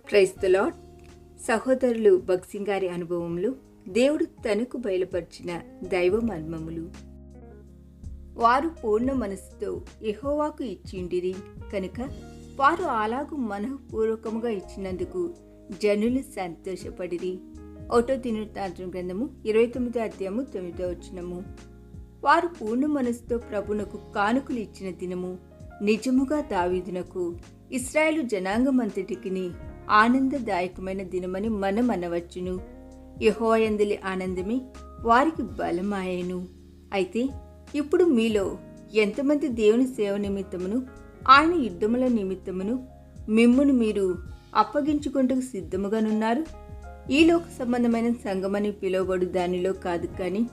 Praise the lord. సహోదరులు భక్సింగ్ గారి అనుభవములు, దేవుడు తనకు బయలుపరిచిన దైవ మర్మములు. వారు పూర్ణ మనస్సుతో యెహోవాకు ఇచ్చిండిరి కనుక వారు అలాగు మనఃపూర్వకముగా ఇచ్చినందుకు జనులు సంతోషపడిరి. 1 దినవృత్తాంతం గ్రంథము 29:9. వారు పూర్ణ మనస్సుతో ప్రభునకు కానుకలు ఇచ్చిన దినము నిజముగా దావీదునకు ఇశ్రాయేలు జనాంగమంతటికిని ఆనందదాయకమైన దినమని మనం అనవచ్చును. యెహోవా యందలి ఆనందమే వారికి బలమాయెను. అయితే ఇప్పుడు మీలో ఎంతమంది దేవుని సేవ నిమిత్తమును ఆయన యుద్ధముల నిమిత్తమును మిమ్మును మీరు అప్పగించుకుంటకు సిద్ధముగానున్నారు? ఈ లోక సంబంధమైన సంఘమని పిలువబడు దానిలో కాదు, కానీ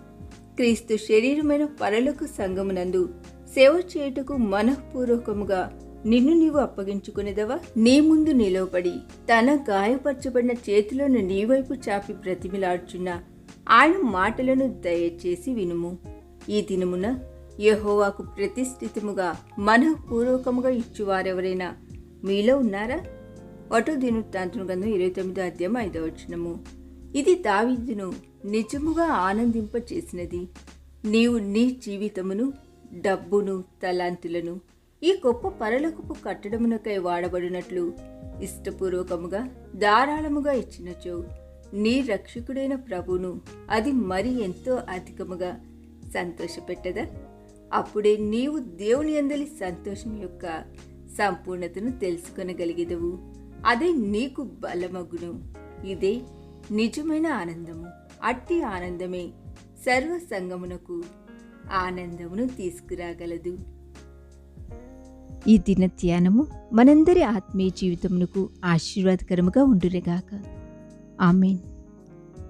క్రీస్తు శరీరమైన పరలోక సంఘమునందు సేవ చేయుటకు మనఃపూర్వకముగా నిన్ను నీవు అప్పగించుకునేదవా? నీ ముందు నిలవబడి తన గాయపరచబడిన చేతులను నీ వైపు చాపి బ్రతిమిలాడుచున్న ఆయన మాటలను దయచేసి వినుము. ఈ దినమున యెహోవాకు ప్రతిష్ఠితముగా మనఃపూర్వకముగా ఇచ్చువారెవరైనా మీలో ఉన్నారా? 1 దినవృత్తాంతం గ్రంథం 29:5. ఇది దావీదును నిజముగా ఆనందింపచేసినది. నీవు నీ జీవితమును, డబ్బును, తలాంతులను ఈ గొప్ప పరలోకపు కట్టడమునకై వాడబడినట్లు ఇష్టపూర్వకముగా ధారాళముగా ఇచ్చినచో నీ రక్షకుడైన ప్రభువును అది మరి ఎంతో అధికముగా సంతోషపెట్టదా? అప్పుడే నీవు దేవుని యందలి సంతోషం యొక్క సంపూర్ణతను తెలుసుకొనగలిగేదవు. అదే నీకు బలమగును. ఇదే నిజమైన ఆనందము. అట్టి ఆనందమే సర్వ సంగమునకు ఆనందమును తీసుకురాగలదు. ఈ దిన ధ్యానము మనందరి ఆత్మీయ జీవితమునకు ఆశీర్వాదకరముగా ఉండునుగాక. ఆమేన్.